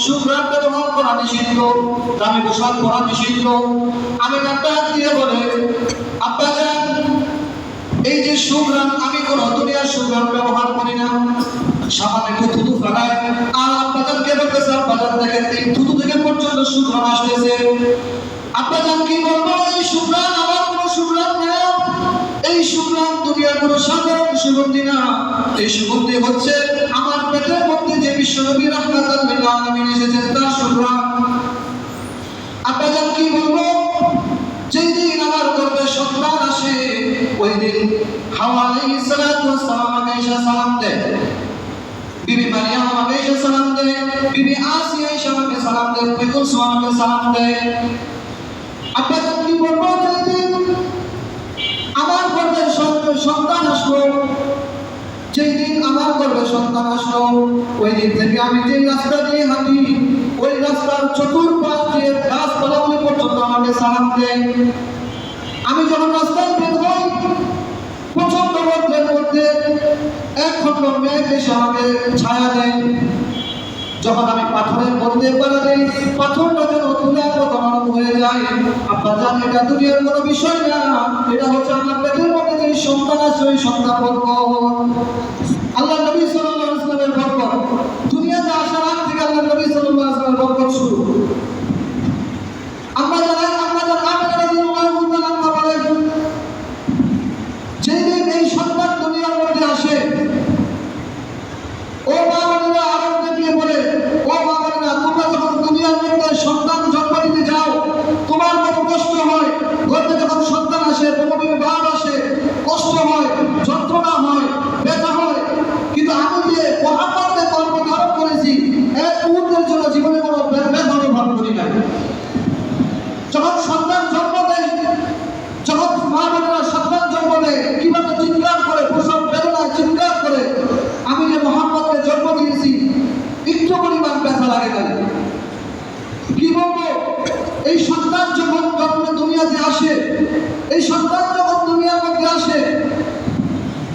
সুগ্রাণ ব্যবহার করা নিষিদ্ধ, দামি পোশাক পরা নিষিদ্ধ। আমি ডাক্তার দিয়ে বলে, আব্বাজান এই যে সুগ্রাণ, আমি কোনো দুনিয়ার সুগ্রাণ ব্যবহার করি না। সামান্য একটু থুতু ফেলায় আর আব্বাজানকে বলতেছে, আব্বাজান দেখেন এই থুতু থেকে পর্যন্ত সুগ্রাণ আসতেছে। আব্বাজান কি বলবো, এই সুগ্রাণ আমার কোনো সুগ্রাণ না, এই সুগ্রাণ দুনিয়ার কোনো সাধারণ সুগন্ধি না। এই সুগন্ধি হচ্ছে আমার পেটের মধ্যে যে বিশ্বনবী রাহমাতুল লিল আলামিন এসেছেন তার সুগ্রাণ। আব্বাজান কি বলবো, যেই দিন আমার গর্ভে সন্তান আসে ওই দিন হাওয়া আলাইহিস সালাতু ওয়াস সালাম আমাকে এসে সালাম দেয়, বিবি মারিয়াম আমাকে এসে সালাম দেয়, বিবি আসিয়া এসে আমাকে সালাম দেয়, কুলসুম আমাকে সালাম দেয়। আব্বাজান কি বলবো, যেই দিন আমার গর্ভে সন্তান আসলো, যেই দিন আমার গর্ভে সন্তান আসলো ওই দিন থেকে আমি যে রাস্তা দিয়ে হাঁটি ওই রাস্তার চতুর্পাশ দিয়ে গাছপালাগুলি পর্যন্ত আমাকে সালাম দেয়। আমি যখন রাস্তায় বের হই প্রচন্ড রোদের মধ্যে এক খন্ড মেঘ এসে আমাকে ছায়া দেয়। যখন আমি পাথরের মধ্যে পাড়া দিই পাথরটা যেন তুলার মতো নরম হয়ে যায়। আব্বাজান এটা দুনিয়ার কোনো বিষয় না, এটা হচ্ছে আমার পেটের মধ্যে যে সন্তান আছে ওই সন্তান বরকত, আল্লাহ নবী সাল্লাল্লাহু আলাইহি ওয়াসাল্লামের বরকত। দুনিয়াতে আসার আগ থেকে আল্লাহ নবী সাল্লাল্লাহু আলাইহি ওয়াসাল্লামের বরকত শুরু। আব্বাজান আমিনা রাদিয়াল্লাহু তাআলা বলেন, যেদিন এই সন্তান দুনিয়ার মধ্যে আসে ও মা বোনেরা আরব দিয়ে বলে, ও মা বোনেরা তোমরা যখন দুনিয়ার মধ্যে সন্তান জন্ম দিতে যাও তোমার কত কষ্ট হয়, গর্ভে যখন সন্তান আসে প্রথমে ভাব আসে, কষ্ট হয়, যন্ত্রণা হয়, ব্যথা হয়, কিন্তু আমি যে মুহাম্মদের কর্ম ধারণ করেছি এক মুহূর্তের জন্য জীবনে কোনো ব্যথা অনুভব করি না। যখন সন্তান জন্ম দেয়, যখন মা বোনেরা সন্তান জন্ম দেয় কিভাবে চিৎকার করে, প্রসব বেদনায় চিৎকার করে, আমি যে মুহাম্মদকে জন্ম দিয়েছি একটু পরিমাণ ব্যথা লাগে না। কি বলবো, এই সন্তান যখন দুনিয়াতে আসে, এই সন্তান যখন দুনিয়ার মধ্যে আসে,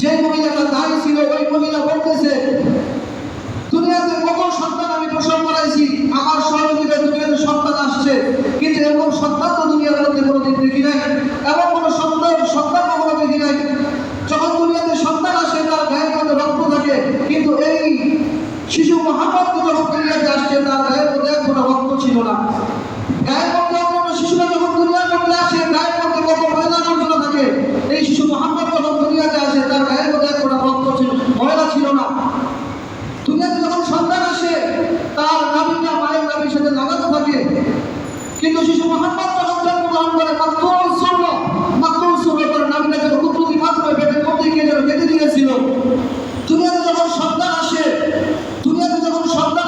যে মহিলাটা দায়ী ছিল ওই মহিলা বলতেছে, দুনিয়াতে কত সন্তান আমি প্রসব করাইছি, আমার সহযোগিতায় দুনিয়াতে সন্তান আসছে, কিন্তু এরকম সন্তান তো দুনিয়ার মধ্যে কোনোদিন দেখি নাই, এমন কোনো সন্তান কখনো দেখি নাই। যখন দুনিয়াতে সন্তান আসে তার গায়ের মধ্যে রক্ত থাকে, কিন্তু এই শিশু মুহাম্মদ যখন দুনিয়াতে আসছে তার গায়ের মধ্যে কোনো রক্ত ছিল না। গায়ের মধ্যে অন্য শিশুরা যখন দুনিয়ার মধ্যে আসে গায়ের মধ্যে কত ময়লা আবর্জনা থাকে, এই শিশু মুহাম্মদ যখন দুনিয়াতে আসে তার গায়ের মধ্যে কোনো রক্ত ছিল, ময়লা ছিল না। দুনিয়াতে যখন সন্তান আসে তার নাভিটা মায়ের নাভির সাথে লাগানো থাকে, কিন্তু শিশু মুহাম্মদ যখন জন্মগ্রহণ করে মাত্র করে নাভিটা যেন কুদরতি মাধ্যমে পেটের মধ্যে গিয়ে যেন বেঁধে দিয়েছিল। দুনিয়াতে যখন সন্তান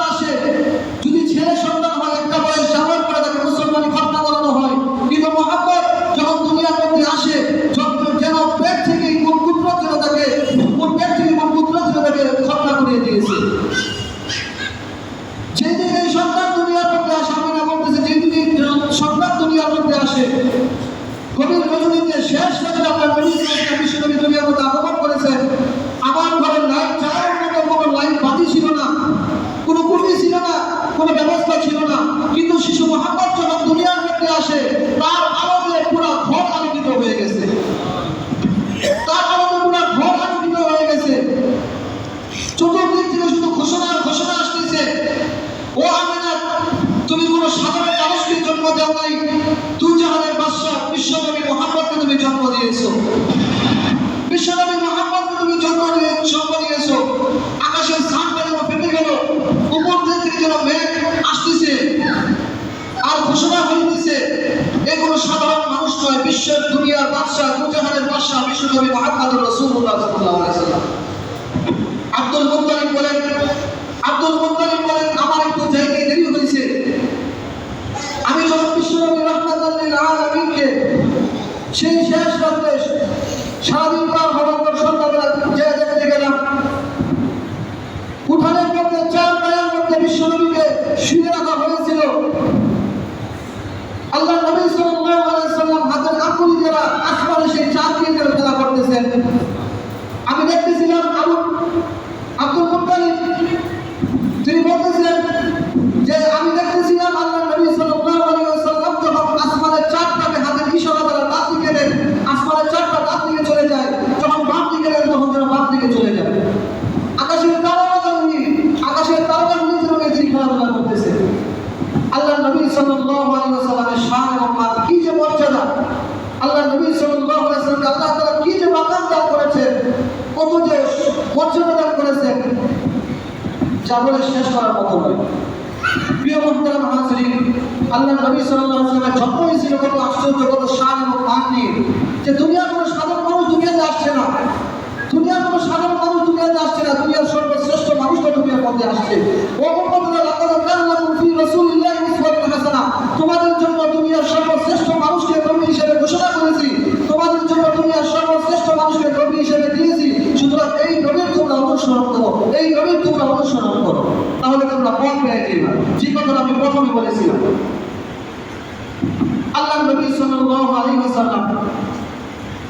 আসে যদি ছেলে সন্তান হয় একটা বয়স যাওয়ার পরে তাকে মুসলমানি খতনা করানো হয়, কিন্তু মুহাম্মদ যখন দুনিয়ার মধ্যে আসে যেন পেট থেকে কোন কুদরত যেন তাকে খতনা করিয়ে দিয়েছে। যেদিন এই সন্তান দুনিয়ার মধ্যে আসে, আমরা বলতেছে যেদিন সন্তান দুনিয়ার মধ্যে আসে গভীর রজনীতে শেষ রাতে আপনার বিশ্বনবী দুনিয়ার মধ্যে আগমন করেছেন। আমার ঘরের লাইট জ্বালানোর মতো কোনো লাইট বাতি ছিল না, কোনো কুটি ছিল না, কোনো ব্যবস্থা ছিল না, কিন্তু শিশু মুহাম্মদ যখন দুনিয়ার মধ্যে আসে তার আলোতে পুরো ঘর আলোকিত হয়ে গেছে, তার আলোতে পুরো ঘর আলোকিত হয়ে গেছে। চতুর্দিক থেকে শুধু ঘোষণা আসতেছে, ও আমিনা তুমি কোনো সাধারণ মানুষকে জন্ম দাও নাই, দুই জাহানের বাদশা বিশ্বনবী মুহাম্মদকে তুমি জন্ম দিয়েছো, বিশ্বনবী মুহাম্মদকে তুমি জন্ম দিয়েছো। আকাশের ছাদটা যেন ফেটে গেল, উপর থেকে যেন মেঘ আসতেছে আর ঘোষণা হইতেছে, এগুলো সাধারণ মানুষ নয়, বিশ্বের দুনিয়ার বাদশা দুই জাহানের বাদশা বিশ্বনবী মুহাম্মদুর রাসূলুল্লাহ সাল্লাল্লাহু আলাইহি ওয়াসাল্লাম। আব্দুল মুত্তালিব বলেন আমার একটু জায়গায় দেরি হয়েছে, আমি যখন বিশ্বনবী রাহমাতুল লিল আলামিনকে সেই শেষ রাতে সারাদিন পার হওয়ার পর সন্ধ্যাবেলা দেখতে গেলাম, উঠানের মধ্যে চার পায়ের মধ্যে বিশ্বনবীকে শুয়ে রাখা হয়েছিল। আল্লাহ নবী সাল্লাল্লাহু আলাইহি ওয়াসাল্লাম হাতের আঙ্গুল দ্বারা আসমানে সেই চার দিয়ে খেলা করতেছেন। আমি দেখতেছিলাম আব্দুল মুত্তালিব তিনি বলতেছিলেন সাল্লাল্লাহু আলাইহি ওয়াসাল্লামের শান এবং মান কি যে মর্যাদা, আল্লাহর নবী সাল্লাল্লাহু আলাইহি ওয়াসাল্লামকে আল্লাহ তাআলা কি যে মাকাম দান করেছেন, কত যে মর্যাদা দান করেছেন, যা বলে শেষ করার মতো নয়। প্রিয় মুহতারাম হাজিরিন, আল্লাহর নবী সাল্লাল্লাহু আলাইহি ওয়াসাল্লামের জন্ম হয়েছিল কত আশ্চর্য, কত শান এবং মান নিয়ে, যে দুনিয়ার কোনো সাধারণ মানুষ দুনিয়াতে আসছে না, দুনিয়ার কোনো সাধারণ মানুষ দুনিয়াতে আসছে না, দুনিয়ার সর্বশ্রেষ্ঠ মানুষটা দুনিয়ার মধ্যে আসছে। ও মুহাম্মদুর লাকাদ কানা লাকুম ফি রাসূলিল্লাহি উসওয়াতুন হাসানাহ, তোমাদের জন্য দুনিয়ার সর্বশ্রেষ্ঠ মানুষকে নবী হিসেবে ঘোষণা করেছি, তোমাদের জন্য দুনিয়ার সর্বশ্রেষ্ঠ মানুষকে নবী হিসেবে দিয়েছি, সুতরাং এই নবীর তোমরা অনুসরণ করো, এই নবীর তোমরা অনুসরণ করো, তাহলে তোমরা পথ পেয়ে যাবে। যে কথাটা আমি প্রথমে বলেছিলাম, আল্লাহর নবী সাল্লাল্লাহু আলাইহি ওয়াসাল্লাম,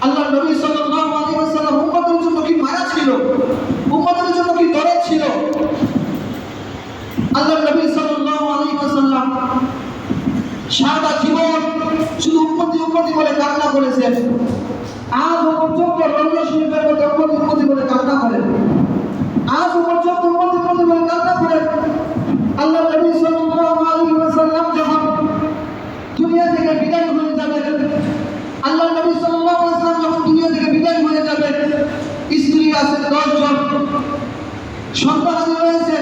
আল্লাহর নবী সাল্লাল্লাহু আলাইহি ওয়াসাল্লাম উম্মতের জন্য কি মায়া ছিল, উম্মতের জন্য কি দরদ ছিল। আল্লাহর নবী সাল্লাল্লাহু আলাইহি ওয়াসাল্লাম সারা জীবন শুধু উম্মতি উম্মতি বলে কান্না করেছেন। আজও পর্যন্ত রমজান শরীফের মধ্যে উম্মতি উম্মতি বলে কান্না করেন, আজও পর্যন্ত উম্মতি উম্মতি বলে কান্না করেন। আল্লাহর নবী সাল্লাল্লাহু আলাইহি ওয়াসাল্লাম যখন দুনিয়া থেকে বিদায় হয়ে যাবেন, আল্লাহর নবী সাল্লাল্লাহু আলাইহি ওয়াসাল্লাম যখন দুনিয়া থেকে বিদায় হয়ে যাবেন, স্ত্রী আছেন 10 জন, সন্তানাদি রয়েছে,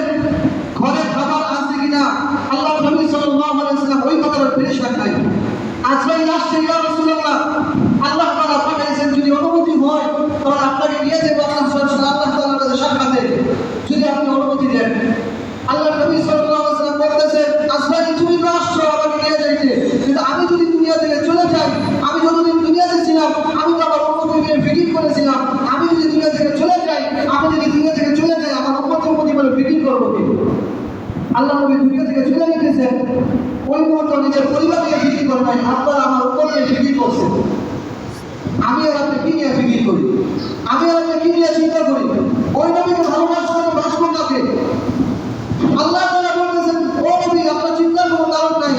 ঘরে খাবার আছে কিনা আল্লাহর নবী সাল্লাল্লাহু আলাইহি ওয়াসাল্লাম ওই কথার পেরেশান নাই। আজরাইল আসছে, ইয়া রাসূলুল্লাহ, আল্লাহ তাআলা পাঠাইছেন, যদি অনুমতি হয় তাহলে আপনাকে নিয়ে যাবো আল্লাহ তাআলার কাছে সাক্ষাতে, যদি আপনি অনুমতি দেন। আল্লাহর নবী সাল্লাল্লাহু আলাইহি ওয়াসাল্লাম বলতেছেন, আজরাইল তুমি তো আসছো আমাকে নিয়ে যাইতে, কিন্তু আমি যদি দুনিয়া থেকে চলে যাই, আমি যতদিন দুনিয়াতে ছিলাম আমি তো আমার উম্মতকে নিয়ে ফিকির করেছিলাম, আমি যদি দুনিয়া থেকে চলে যাই, আমি যদি দুনিয়া থেকে চলে যাই আমার উম্মতকে বলে ফিকির করবো কি। আল্লাহ নবী দুনিয়া থেকে চলে গেছেন, ওই মুহূর্তে নিজের পরিবার নিয়ে ফিকির করে নাই, আপনারা আমার উম্মত নিয়ে ফিকির করছেন। আমি আর আপনি কি নিয়ে ফিকির করি, আমি আর আপনি কি নিয়ে চিন্তা করি, ওই নবীকে ভালোবাসবেন বাঁচবেন কাকে। আল্লাহ তাআলা বলেছেন, ও নবী আপনার চিন্তার কোনো কারণ নাই,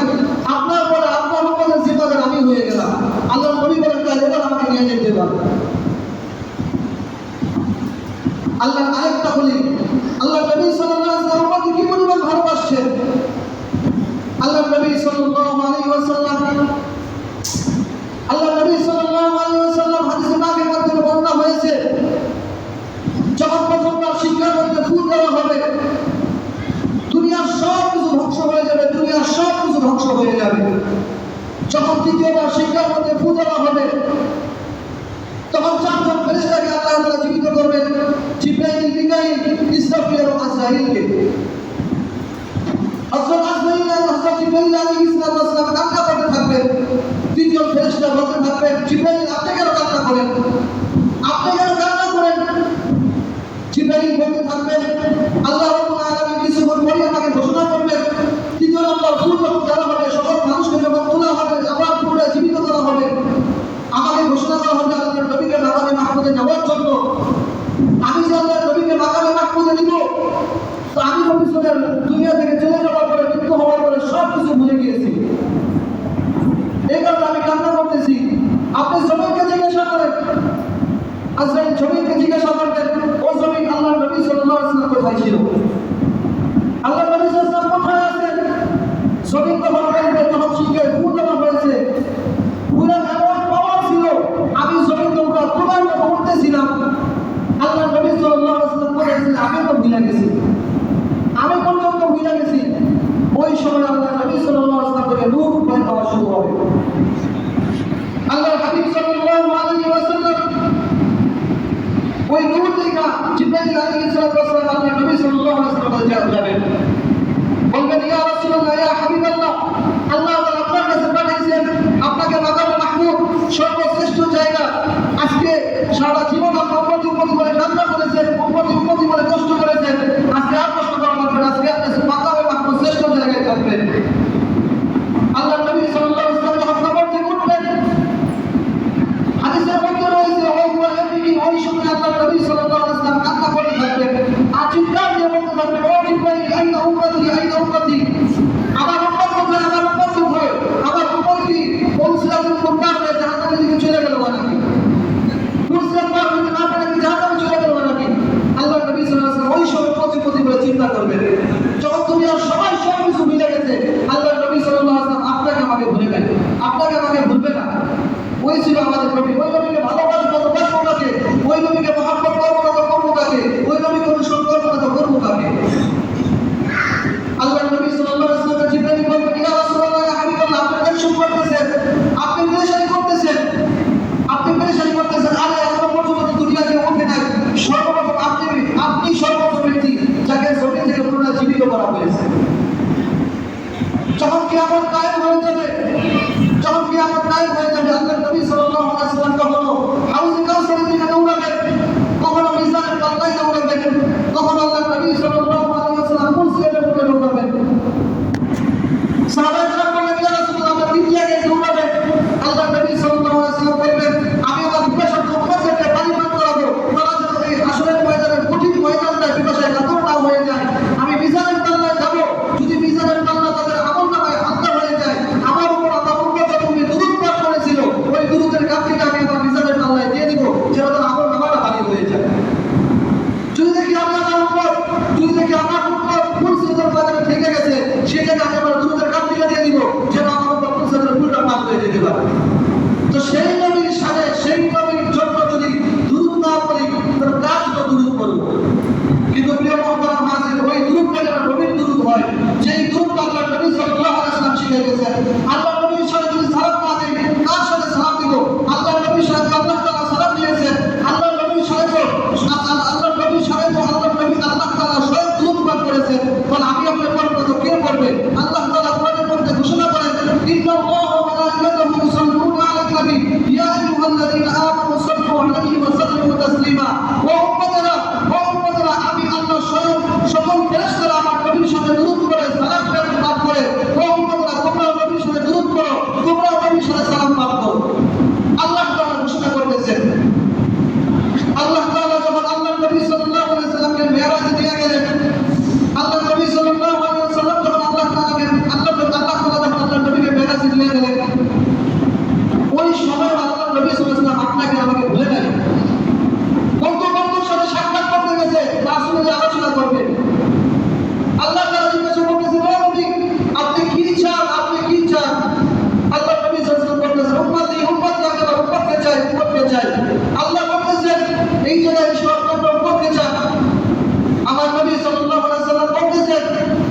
আপনার পরে আপনার উম্মতের জিম্মাদার আমি হয়ে গেলাম। আল্লাহ নবী বলেন, তাহলে এবার আমাকে নিয়ে যেতে পারবেন। আল্লাহ আরেকটা বলি, আল্লাহ নবী সাল্লাল্লাহু আলাইহি ওয়াসাল্লাম উম্মতকে কি পরিমাণ ভালোবাসছেন। আল্লাহ নবী সাল্লাল্লাহু আলাইহি ওয়াসাল্লাম, আল্লাহ নবী সাল্লাল্লাহু আলাইহি ওয়াসাল্লাম হাদিসে পাকের মধ্যে বর্ণনা হয়েছে, যখন প্রথমবার শিক্ষার মধ্যে ফুল দেওয়া হবে, দুনিয়ার সব কিছু ধ্বংস হয়ে যাবে, দুনিয়ার সব কিছু ধ্বংস হয়ে যাবে। যখন দ্বিতীয়বার শিক্ষার মধ্যে ফুল দেওয়া হবে, তখন 4 জন ফেরেশতাকে আল্লাহ তাআলা জীবিত করবেন, জিবরাইল, মিকাইল, ইসরাফিল এবং আজরাইলকে। হযরত আজরাইল এবং হযরত জিবরাইল আলাইহিস সালাম কান্না করতে থাকবেন, 3 জন ফেরেশতা বলতে থাকবেন, জিবরাইল আপনি কেন কান্না করেন, আপনি কেন কান্না করেন। জিবরাইল বলতে থাকবেন, আল্লাহ রাব্বুল আলামিন কিছুক্ষণ পরে আমাকে ঘোষণা করবেন, 3 নম্বর ফুল যখন দেওয়া হবে, সকল মানুষকে যখন তোলা হবে, আবার পুনরায় জীবিত করা হবে, আমাকে ঘোষণা করা হবে আল্লাহর নবীকে মাকামে মাহমুদে নেওয়ার জন্য। আমি যে আল্লাহর নবীকে মাকামে মাহমুদে নিব, তো আমি ভবিষ্যতের দুনিয়া থেকে চলে যাওয়ার পরে, মৃত্যু হওয়ার পরে সব কিছু ভুলে গিয়েছি, এই কারণে আমি কান্না করতেছি। আপনি জমিনকে জিজ্ঞাসা করেন, আজরাইল জমিনকে জিজ্ঞাসা করবেন, ও জমিন আল্লাহর নবী সাল্লাল্লাহু আলাইহি ওয়াসাল্লাম কোথায় ছিল, আল্লাহর নবী সাল্লাল্লাহু আলাইহি ওয়াসাল্লাম কোথায় আছেন। জমিন তখন বলবে, তখন শিক্ষায় ফুল দেওয়া হয়েছে, ফুলের এমন পাওয়ার ছিল, আমি জমিন তোমরা তোমার মতো উঠতেছিলাম। আল্লাহর নবী সাল্লাল্লাহু আলাইহি ওয়াসাল্লাম বলেছেন, আমি তো ভুলে গেছি, আমি পর্যন্ত ভুলে গেছি। ওই সময় আল্লাহর নবী সাল্লাল্লাহু আলাইহি ওয়াসাল্লাম থেকে নূর বের হওয়া শুরু হবে। আল্লাহর হাবিব সাল্লাল্লাহু আলাইহি ওয়াসাল্লাম ওই নূর থেকে জিবরাইল আলাইহিস সালাম আল্লাহর নবী সাল্লাল্লাহু আলাইহি ওয়াসাল্লাম যাবেন, বলবেন, ইয়া রাসূলুল্লাহ, ইয়া হাবিবাল্লাহ, আল্লাহ তাআলা আপনার কাছে পাঠিয়েছেন, আপনাকে মাকামে মাহমুদ সর্বশ্রেষ্ঠ জায়গা। আজকে সারা জীবন আপনি উম্মতি উম্মতি বলে কান্না করেছেন, উম্মতি উম্মতি বলে কষ্ট করেছেন, আজকে আর কষ্ট করা লাগবে না, আজকে আপনি মাকামে মাহমুদ শ্রেষ্ঠ জায়গায় থাকবেন। আল্লাহর নবী সাল্লাল্লাহু আলাইহি ওয়াসাল্লাম যখন কবর থেকে উঠবেন, হাদিসের মধ্যে রয়েছে, ওই সময় আল্লাহর নবী সাল্লাল্লাহু আলাইহি ওয়াসাল্লাম কান্না করে থাকবেন, আর চিৎকার দিয়ে বলতে থাকবেন, ও জিবরাইল, আইনা উম্মতি, আইনা উম্মতি, আমার উম্মত কোথায়, আমার উম্মত কোথায়, আমার উম্মত কি পৌঁছাতে কোনটা হয়ে জাহান্নামের দিকে চলে গেল নাকি, পৌঁছাতে পারবে না, নাকি জাহান্নামে চলে গেল নাকি। আল্লাহর নবী সাল্লাল্লাহু আলাইহি ওয়াসাল্লাম ওই সময় প্রতি করে চিন্তা করবেন, যখন তুমি আর সবাই সব কিছু মিলে গেছে, আল্লাহর নবী সাল্লাল্লাহু আলাইহি ওয়াসাল্লাম হয়েছে। যখন কিয়ামত কায়েম হয়ে যাবে, আল্লাহ নবী সাল্লাল্লাহু আলাইহি ওয়াসাল্লাম কখনো হাউজে কাউসারের দিকে দৌড়াবেন, কখনো মিজানের পাল্লায় দৌড়াবেন, কখনো আল্লাহ নবী সাল্লাল্লাহু আলাইহি ওয়াসাল্লাম কুরসিতে দৌড়াবেন। সাহাবারা বললেন, ইয়া রাসূলুল্লাহ, আমরা তিন জায়গায় দৌড়াবেন। আল্লাহ নবী সাল্লাল্লাহু আলাইহি ওয়াসাল্লাম বললেন, আমি আমার পিপাসার উম্মতদেরকে পানি পান করাবো, তারা যেন এই হাসরের ময়দানের কঠিন ময়দানটায় পিপাসায় কাতর না হয়ে যায়। আমি মিজানের পাল্লায় যাবো, যদি মিজানের পাল্লা তাদের আমলনামায় হালকা হয়ে যায়, আমার উপর আমার উম্মত তুমি দুরূদ পাঠ করেছিল, ওই দুরূদের কাফিটা আমি আমার মিজানের পাল্লায় দিয়ে দিব, যেন তার আমলনামাটা ভারী হয়ে যায়। যদি দেখি আমার উম্মত কুরসিদের বাজারে থেকে গেছে, সেটাকে আমি আমার দুরূদের কাফিটা দিয়ে দিব, যেন আমার উপর কুরসিদের উল্টা পাঠ হয়ে যেতে পারে। তো সেই নবীর সাথে, সেই নবীর জন্য যদি দুরূদ না পড়ি, তার কাজ তো দুরূদ পড়ব। কিন্তু প্রিয় মুহতারাম হাজির, ওই দুরূদটা যেন নবীর দুরূদ হয়, যেই দুরূদ আল্লাহ নবী সাল্লাল্লাহু আলাইহি ওয়াসাল্লাম শিখিয়ে গেছেন। আল্লাহ নবীর সাথে যদি সালাম না দেই, কার সাথে সালাম দিব? আল্লাহ নবীর সাথে আল্লাহ তাআলা সালাম দিয়েছেন, আল্লাহ নবীর সাথে আল্লাহ তাআলা স্বয়ং দুরূদ পাঠ করেছেন। তাহলে আমি আপনি পড়ব তো কে পড়বে? আল্লাহ তাআলা কোরআনের মধ্যে ঘোষণা করেন, ইন্নাল্লাহা ওয়া মালাইকাতাহু ইউসাল্লুনা আলান নবী ইয়া আইয়ুহাল্লাযীনা আমানু সাল্লু আলাইহি ওয়া সাল্লিমু তাসলিমা। ও উম্মতেরা, আমি আল্লাহ স্বয়ং সকল ফেরেশতারা আমার নবীর সাথে দুরূদ করে সালাম পাঠ করে। ও উম্মতেরা, তোমরাও নবীর সাথে দুরূদ করো, তোমরাও নবীর সাথে সালাম পাঠ করো। আল্লাহ তাআলা ঘোষণা করতেছেন। আল্লাহ তাআলা যখন আল্লাহ নবী সাল্লাল্লাহু আলাইহি ওয়াসাল্লামকে মেরাজে নিয়ে গেলেন, আল্লাহ নবী সাল্লাল্লাহু আলাইহি ওয়াসাল্লাম যখন আল্লাহ নবীকে মেরাজে নিয়ে গেলেন, ওই সময় আল্লাহ নবী সাল্লাল্লাহু আলাইহি ওয়াসাল্লাম আপনাকে আমাকে ভুলে নাই। বন্ধুর সাথে সাক্ষাৎ করতে গেছে, রাসূলের আলোচনা করবে। আল্লাহ তাআলা জিজ্ঞাসা করতেছেন, ও নবী, আপনি কি চান? আল্লাহ নবী সাল্লাল্লাহু আলাইহি ওয়াসাল্লাম বলতেছেন, উম্মতি আমি আমার উম্মতকে চাই। আল্লাহ বলতেছেন, এই জায়গায় উম্মতকে চান। আমার নবী সাল্লাল্লাহু আলাইহি ওয়াসাল্লাম বলতেছেন,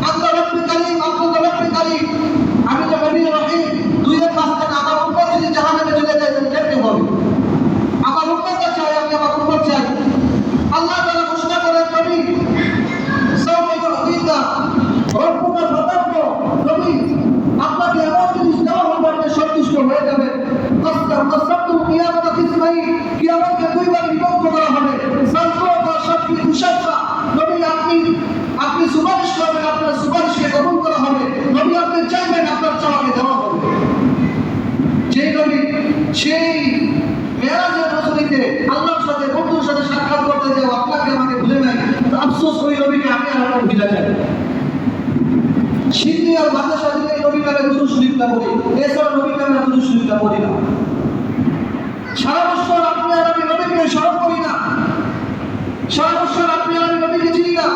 আল্লাহ রাব্বুল কারীম, আমি তো নবী রহিম, দুইয়ের মাঝখানে আমার উম্মত যদি জাহান্নামে চলে যায় তাহলে কেমনে হবে? আমার উম্মতকে চাই, আমি আমার উম্মত চাই। আল্লাহ তাআলা ঘোষণা করেন, নবী সাওফা ইউতিকা রব্বুকা ফাতারদা, নবী আপনাকে এমন জিনিস দেওয়া হবে আপনি সন্তুষ্ট হয়ে যাবেন। কাসসামতুল কিয়ামাতা কিসমাইন, কিয়ামতকে দুই ভাগে বিভক্ত করা হবে। সালফা ওয়া শাফি মুশাফা, নবী আপনি সুপারিশ করবেন, আপনার সুপারিশকে কবুল করা হবে। নবী আপনি চাইবেন, আপনার চাওয়াকে দেওয়া হবে। যেই নবী সেই মেরাজের রজনীতে আল্লাহর সাথে, বন্ধুর সাথে সাক্ষাৎ করতে যাও, আপনাকে আমাকে ভুলে নাই। আফসোস ওই নবীকে আমি আর আমার ভুলে যাই। সিদ্ধি আর বাদশাহ দিলে নবী নামে দুরূদ শরীফটা পড়ি, এছাড়া নবী নামে দুরূদ শরীফটা পড়ি না। সারা বছর আপনি আর আমি নবীকে স্মরণ করি না, সারা বছর আপনি আর আমি নবীকে চিনি না।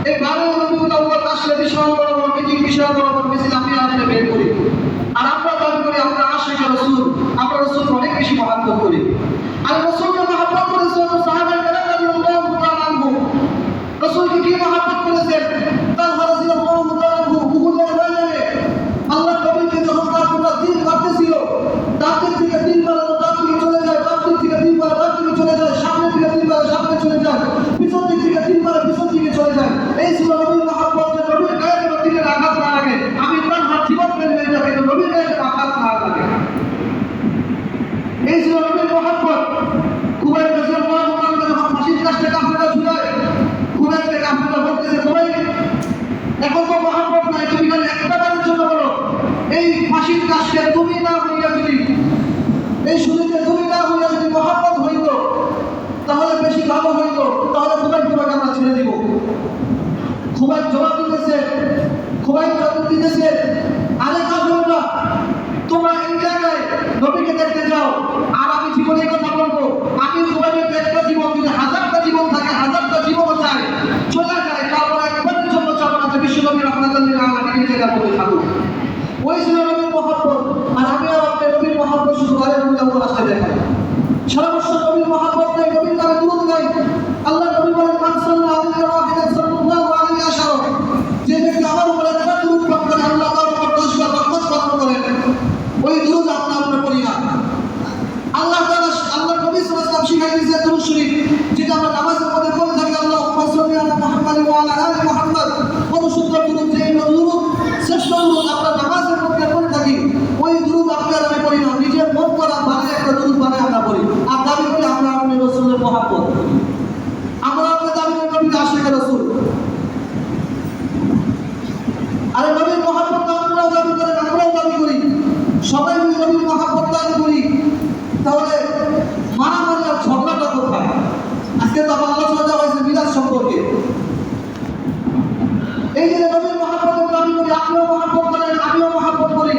এই 12 রবিউল আউয়াল আসলে বিশাল বড় মিটিং, বিশাল বড় মিছিল আমি আর আপনি বের করি। আর আমরা দাবি করি আমরা আশিক রাসূল, আমরা রাসূলকে অনেক বেশি মহব্বত করি। আর রাসূলকে মহব্বত করেছেন সাহাবায়ে কেরাম রাদিয়াল্লাহু তাআলা আনহুম। রাসূলকে কি মহব্বত করেছেন? তালহা রাদিয়াল্লাহু তাআলা আনহু উহুদের ময়দানে আল্লাহ নবীকে যখন তারা দিন কাটতেছিল, দাঁতের থেকে 3 বার দাঁত থেকে চলে যায়, দাঁতের থেকে 3 বার দাঁত থেকে চলে যায়, সামনে থেকে 3 বার সামনে চলে যায়, পিছন দিক থেকে 3 বার পিছন দিকে চলে যায়। এই ছিল নবীর মহব্বত, যে নবীর গায়ে দিকে আঘাত না লাগে। আমি তার হাত জীবন ফেলে নিয়ে যাবে, কিন্তু নবীর গায়ে আঘাত না লাগে। এই ছিল নবীর মহব্বত। খুবাইব রাদিয়াল্লাহু তাআলা যখন ফাঁসির কাস্টে কাফেররা ঝুলায়, খুবাইবকে কাফেররা বলতেছে, খুবাইব এখন তো মহব্বত নাই, তুমি খালি একটা বারের জন্য বলো, এই ফাঁসির কাস্টে তুমি না হইয়া যদি, এই শুরুতে তুমি না হইয়া যদি মহব্বত হইত তাহলে বেশি ভালো হইত, তাহলে তোমাকে আমরা ছেড়ে দিব। খুবাইব জবাব দিতেছে, আরে কাফেররা, তোমরা এই জায়গায় নবীকে দেখতে যাও, আর আমি জীবনের কথা বলবো। আমি খুবাইবের একটা জীবন, যদি 1000টা জীবন থাকে, 1000টা জীবনও চাই, চলে যায়, তারপর একবারের জন্য চাবো না যে বিশ্বনবী রাহমাতুল লিল আলামিন এই জায়গার মধ্যে থাকবো। ওই ছিল নবীর মহব্বত। আর আমি আর আপনি নবীর মহব্বত শুধু ঘরের মধ্যে আসতে দেখাই, সারা বছর নবীর মহব্বত নাই, নবীর নামে দুরূদ নাই। আল্লাহ নবী বলেন, মান সাল্লাল্লাহু আলাইহি ওয়া সাল্লাল্লাহু আলাইহি আশারা, যে ব্যক্তি আমার উপরে একটা দুরূদ পাঠ করে, আল্লাহ তার উপর 10 বার রহমত বর্ষণ করেন। ওই দুরূদ আমরা পড়ি না। আল্লাহ তাআলা, আল্লাহ নবী সাল্লাল্লাহু আলাইহি ওয়াসাল্লাম শিখাই দিয়েছেন দুরূদ শরীফ, যেটা আমরা নামাজের মধ্যে পড়ে থাকি, আল্লাহুম্মা সাল্লি আলা মুহাম্মাদ ওয়া আলা আলি মুহাম্মাদ। কত সুন্দর দুরূদ যে নবীর মহব্বতের দাবি করি, আপনিও মহব্বত করেন, আমিও মহব্বত করি,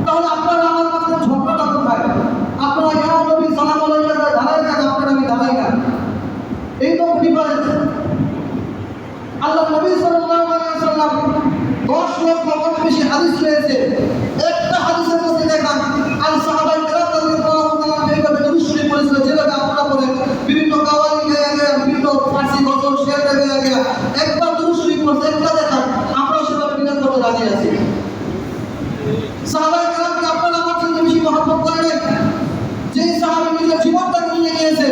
তাহলে আপনারা আমার মাঝে ঝগড়াটা কোথায়? আপনারা ইয়া নবী সালাম আলাইহি দাঁড়ায় যান, আপনারা আমি দাঁড়াই না, এই তো ডিফারেন্স। আল্লাহ নবী সাল্লাল্লাহু আলাইহি ওয়াসাল্লাম 10 লক্ষ কম বেশি হাদিস রয়েছে, একটা হাদিসের মধ্যে দেখান আর সাহাবায়ে কেরাম রাদিয়াল্লাহু তাআলা এইভাবে দরুদ শরীফ পড়েছিল, যেভাবে আপনারা পড়েন, বিভিন্ন কাওয়ালি গায়া গায়া, বিভিন্ন ফার্সি গজল শের গায়া গায়া, একবার দরুদ শরীফ পড়তে একটা দেখান, আমরা সেভাবে বিনাশ করতে রাজি আছি। সাহাবায়ে কেরামকে আপনারা আমার থেকে বেশি মহব্বত করে নাই। যেই সাহাবী নিজের জীবনটাকে নিয়ে গিয়েছে,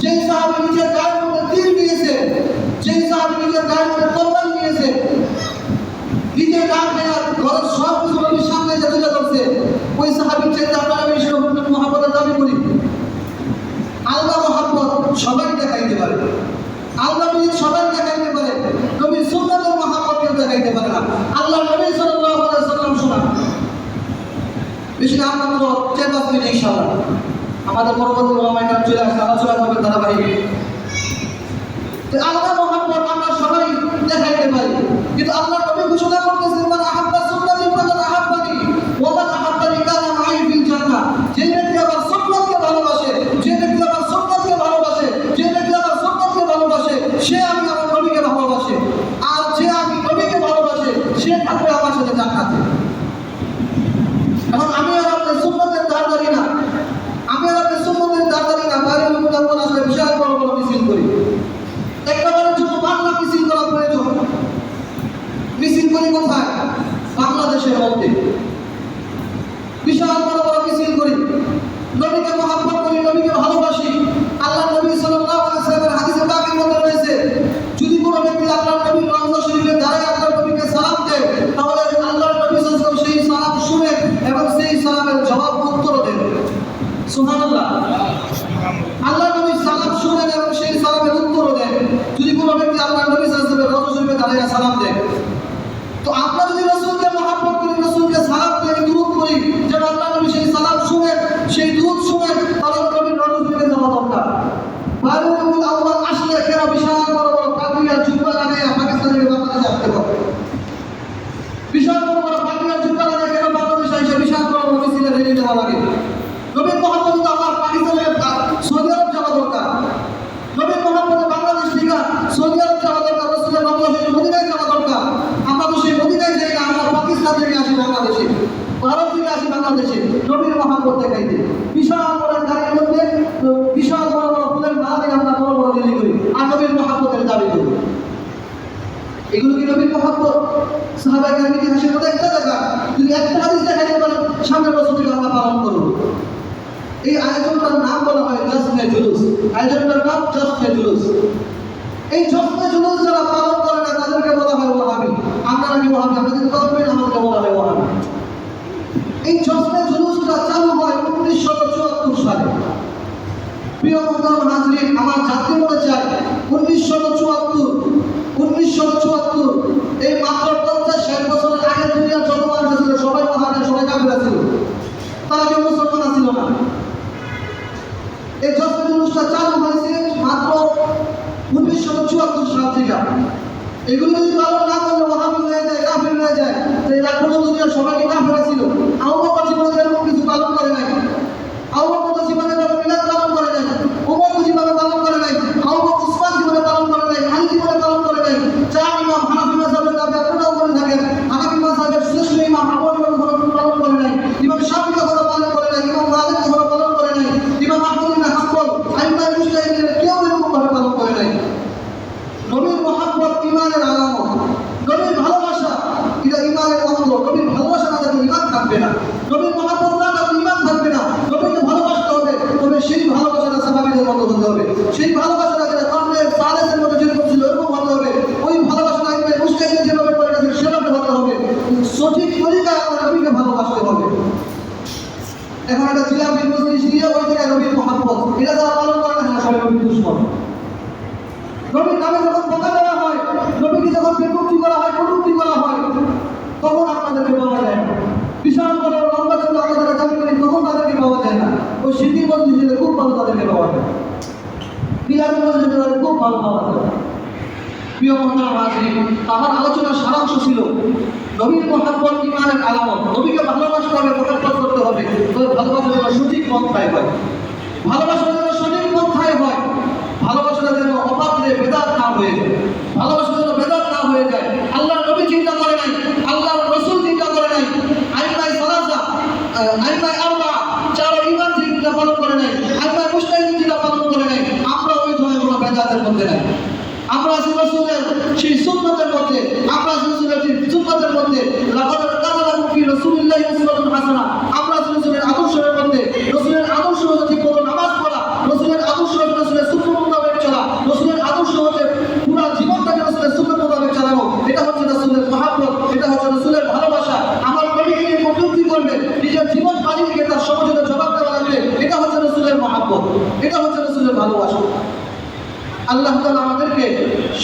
যেই সাহাবী নিজের গায়ের মধ্যে তীর নিয়েছে, যেই সাহাবী নিজের গায়ের মধ্যে তরবারি নিয়েছে, নিজের গায়ে ঘরের সব কিছু নবীর সামনে যে তুলে ধরছে, ওই সাহাবীর চাইতে আপনারা বেশি মহব্বতের দাবি করি। আল্লাহ মহব্বত সবাই দেখাইতে পারে, আল্লাহ নবী সবাই দেখাইতে পারে, নবীর সুন্নাতের মহব্বত কেউ দেখাইতে পারে না। আল্লাহ নবী সাল্লাল্লাহু আলাইহি ওয়াসাল্লাম শোনা বেশি না, মাত্র 4-5 মিনিট ইনশাআল্লাহ আমাদের পরবর্তী ওলামায়ে কেরাম চলে আসে, আলোচনা করবেন ধারাবাহিক। তো আল্লাহ মহব্বত আমরা সবাই দেখাইতে পারি, কিন্তু আল্লাহ নবী ঘোষণা করতেছেন, মান আহাব্বা সুন্নতি ফাকাদ আহাব্বানি ওয়া মান আহাব্বানি কানা মাই ফিল জান্নাহ। যে ব্যক্তি আমার সুন্নতকে ভালোবাসে, যে ব্যক্তি আমার সুন্নতকে ভালোবাসে, যে ব্যক্তি আমার সুন্নতকে ভালোবাসে, সে আমি আমার নবীকে ভালোবাসে, আর যে আমি নবীকে ভালোবাসে সে থাকবে আমার সাথে জান্নাতে। এখন আমি আর আপনি সুন্নতের দাঁড়াই না, আমি আর আপনি সুন্নতের দাঁড়াই না, বাইরে লোক আসলে বিশাল বড় বড় মিছিল করি। একবারের জন্য বাংলা মিছিল করা প্রয়োজন। মিছিল করি কোথায়? বাংলাদেশের মধ্যে বিশাল বড় বড় মিছিল করি, নবীকে মহব্বত করি, নবীকে ভালোবাসি। আল্লাহ নবী সাল্লাল্লাহু আলাইহি ওয়াসাল্লামের হাদিসে পাকের মধ্যে রয়েছে, যদি কোনো ব্যক্তি আল্লাহর নবীর রওজা শরীফে দাঁড়ায় আল্লাহর নবীকে সালাম দেয়, তাহলে আল্লাহর নবী সাল্লাল্লাহু আলাইহি ওয়াসাল্লাম সেই সালাম শুনে এবং সেই সালামের জবাব উত্তর দেন। সুবহানাল্লাহ। আল্লাহর নবী সালাম শুনেন এবং সেই সালামের উত্তর দেন, যদি কোনো ব্যক্তি আল্লাহর নবী সাল্লাল্লাহু আলাইহি ওয়াসাল্লামের রওজা শরীফে দাঁড়ায় সালাম দেয়। তো আমরা যদি রাসূলকে মহব্বত করি, রাসূলকে সালাম দেই, দুরূদ করি, যেন আল্লাহ নবী সেই সালাম শুনেন, সেই দুরূদ শুনেন, তাহলে নবীর রওজা শরীফে যাওয়া দরকার। বারুল আউয়াল আসলে কেন বিশাল বড় বড় পাগড়িয়া জুব্বা লাগাইয়া পাকিস্তান থেকে বাংলাদেশে আসতে পারে? বিশাল বড় বড় পাগড়িয়া জুব্বা লাগাইয়া কেন বাংলাদেশে এসে বিশাল বড় বড় মিছিলে রেলি দেওয়া লাগে? নবীর মহব্বত তো আমার পাকিস্তানে সৌদি আরব যাওয়া দরকার, নবীর মহব্বত বাংলাদেশ থেকে সৌদি আরব যাওয়া দরকার, রাসূলের রওজা শরীফ মদিনায় যাওয়া দরকার। আমরা তো সেই মদিনায় যাই না, আমরা পাকিস্তান থেকে আসি বাংলাদেশে, ভারত থেকে আসি বাংলাদেশে নবীর মহব্বত দেখাইতে। বিশাল বড় গাড়ির মধ্যে বিশাল বড় বড় ফুলের মালা দিয়ে আমরা বড় বড় রেলি করি আর নবীর মহব্বতের দাবি করি। এগুলো কি নবীর মহব্বত? সাহাবায়ে কেরামের ইতিহাসের মধ্যে একটা জায়গা যদি একটা হাদিস দেখাইতে পারেন, সামনের বছর থেকে আমরা পালন করব। এই আয়োজনটার নাম বলা হয় জশ্নে জুলুস। আয়োজনটার নাম জশ্নে জুলুস। এই জশ্নে জুলুস যারা পালন করে না তাদেরকে বলা হয় ওয়াহাবি। আমরা নাকি ওয়াহাবি, আমরা যদি পালন করি না আমাদেরকে বলা হয় ওয়াহাবি। এই জশ্নে জুলুসটা চালু হয় 1974 সালে। প্রিয় মুহতারাম হাজরিন, আমার জানতে মনে চায় 1974 এই মাত্র 50-60 বছরের আগে দুনিয়ার যত মানুষ ছিল সবাই ওয়াহাবি, সবাই কাফের ছিল, তারা কেউ মুসলমান ছিল না। এই জশ্নে জুলুসটা চালু হয়েছে মাত্র 1974 সাল থেকে। এগুলো যদি পালন না করলে ওয়াহাবি হয়ে যায়, কাফের হয়ে যায়, তো এরা কোনো দুনিয়ার সবাইকে কাফের ছিল। আবু বকর জীবনে এরকম কিছু পালন করে নাই, আবু বকর জীবনে মিলাদ পালন করে নাই, ওমর জীবনে পালন করে নাই, আবু বকর উসমান জীবনে পালন করে নাই, আলী জীবনে পালন করে নাই। চার ইমাম হানাফি মাযহাবের দাবি আপনারাও করে থাকেন, হানাফি মাযহাবের শ্রেষ্ঠ ইমাম আবু হানিফা পালন করে নাই, ইমাম শাফিঈ কখনো পালন করে নাই, ইমাম মালিক কখনো পালন করে নাই, ইমাম আহমদ ইবনে হাম্বল, আইম্মা মুজতাহিদিন কেউ এরকম ভাবে পালন করে নাই। নবীর মহব্বত ঈমানের আলামত, নবীর ভালোবাসা এটা ঈমানের অঙ্গ। নবীর ভালোবাসা না থাকলে ঈমান থাকবে না, নবীর মহব্বত না থাকলে ঈমান থাকবে না। নবীকে ভালোবাসতে হবে, তবে সেই ভালোবাসাটা সাহাবীদের মতো হতে হবে, সেই ভালোবাসাটা যেটা কর্ণের সালেসের মতো যেরকম ছিল এরকম হতে হবে। ওই ভালোবাসাটা আইম্মা মুজতাহিদিন যেভাবে করে গেছে সেভাবে হতে হবে, সঠিক তরিকায় আমরা নবীকে ভালোবাসতে হবে। এখন একটা খিলাফি মজলিস নিয়ে ওই জায়গায় নবীর মহব্বত এটা যারা পালন করে না সবাই নবীর দুশমন। নবীর নামে যখন বকা দেওয়া হয়, নবীকে যখন বিকৃতি করা হয়, কটূক্তি করা হয়, তখন আপনাদেরকে পাওয়া যায় না। বিশাল বড় লম্বা চন্দ্র আমাদের দাবি করি, তখন তাদেরকে পাওয়া যায় না। ওই সিদ্ধির মসজিদে খুব ভালো তাদেরকে পাওয়া যায়, বিলাসী মসজিদে খুব ভালো পাওয়া যায়। প্রিয় মহতরম হাজিরিন, আমার আলোচনার সারাংশ ছিল নবীর মহব্বত ঈমানের আলামত। নবীকে ভালোবাসতে হবে, মহব্বত করতে হবে, তবে ভালোবাসা যেন সঠিক পন্থায় হয়, ভালোবাসা যেন সঠিক পন্থায় হয়, ভালোবাসাটা যেন অপাত্রে বেদাত না হয়ে যায়, ভালোবাসা যেন বেদাত না হয়ে যায়। আল্লাহর নবী চিন্তা করে নাই, আল্লাহর রাসূল চিন্তা করে নাই, আইমায়ে সালাসা আইমায়ে আরবা চার ইমাম চিন্তা পালন করে নাই, আইমায়ে মুজতাহিদিন চিন্তা পালন করে নাই। আমরা ওই ধরনের কোনো বেদাতের মধ্যে নাই। আমরা আছি রাসূলের সেই সুন্নতের মধ্যে, আমরা আছি রাসূলের সেই সুন্নতের মধ্যে। লাকাদ কানা লাকুম ফি রাসূলিল্লাহি উসওয়াতুন হাসানা। আমরা আছি রাসূলের আদর্শের মধ্যে। রাসূলের আদর্শ হচ্ছে ঠিকমতো নামাজ পড়া, রাসূলের আদর্শ হচ্ছে রাসূলের সুন্নাত মোতাবেক চলা, রাসূলের আদর্শ হচ্ছে পুরো জীবনটাকে রাসূলের সুন্নাত মোতাবেক চালানো। এটা হচ্ছে রাসূলের মহব্বত, এটা হচ্ছে রাসূলের ভালোবাসা। আমার নবীকে নিয়ে কটূক্তি করবে, নিজের জীবন বাজি রেখে তার সমাজে জবাব দেওয়া লাগবে, এটা হচ্ছে রাসূলের মহব্বত, এটা হচ্ছে রাসূলের ভালোবাসা। আল্লাহ তাআলা আমাদেরকে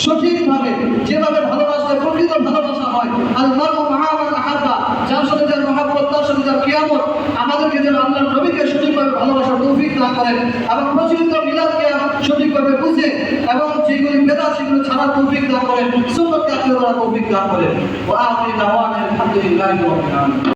সঠিকভাবে যেভাবে ভালোবাসলে প্রকৃত ভালোবাসা হয়, আল মারউ মা'a মান আহাব্বা, যার সাথে যার মহব্বত তার সাথে যার কিয়ামত, আমাদেরকে যেন আল্লাহর নবীকে সঠিকভাবে ভালোবাসার তৌফিক দান করেন এবং প্রচলিত মিলাদকে সঠিকভাবে বুঝে এবং যেগুলি বেদাত সেগুলো ছাড়ার তৌফিক দান করেন, সুন্নতকে আঁকড়ে ধরার তৌফিক দান করেন। ওয়া আখিরু দাওয়ানা আলহামদুলিল্লাহি রাব্বিল আলামিন।